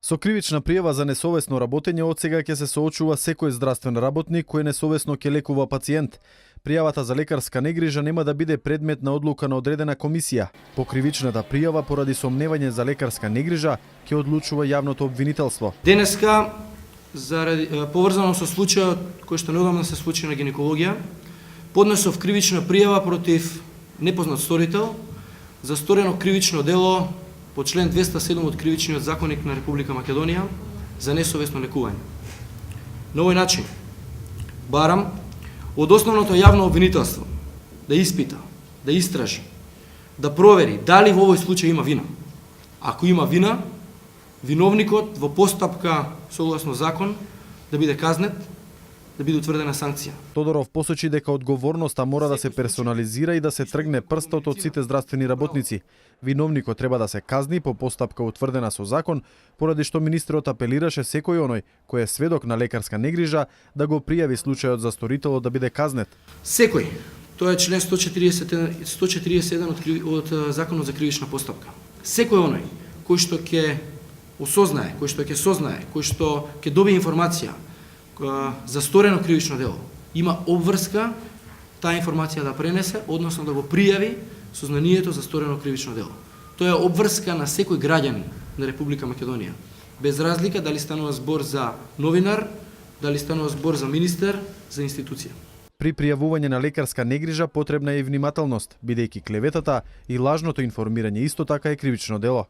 Со кривична пријава за несовесно работење од сега ќе се соочува секој здравствен работник кој несовесно ќе лекува пациент. Пријавата за лекарска негрижа нема да биде предмет на одлука на одредена комисија. По кривичната пријава поради сомневање за лекарска негрижа ќе одлучува јавното обвинителство. Денеска, поврзано со случајот кој што неодамна се случи на гинекологија, поднесов кривична пријава против непознат сторител за сторено кривично дело по член 207 од Кривичниот законник на Република Македонија за несовесно лекување. На овој начин барам од основното јавно обвинителство да испита, да истражи, да провери дали во овој случај има вина. Ако има вина, виновникот во постапка согласно закон да биде казнет, да биде утврдена санкција. Тодоров посочи дека одговорноста мора да се персонализира и да се тргне прстот од сите здравствени работници. Виновникот треба да се казни по постапка утврдена со закон, поради што министерот апелираше секој оној кој е сведок на лекарска негрижа да го пријави случајот за сторителот да биде казнет. Секој, тоа е член 141 од Законот за кривична постапка. Секој оној кој што ќе осознае, кој што ќе сознае, кој што ќе добие информација за сторено кривично дело, има обврска таа информација да пренесе, односно да го пријави сознанието за сторено кривично дело. Тоа е обврска на секој граѓанин на Република Македонија, без разлика дали станува збор за новинар, дали станува збор за министер, за институција. При пријавување на лекарска негрижа потребна е и внимателност, бидејќи клеветата и лажното информирање исто така е кривично дело.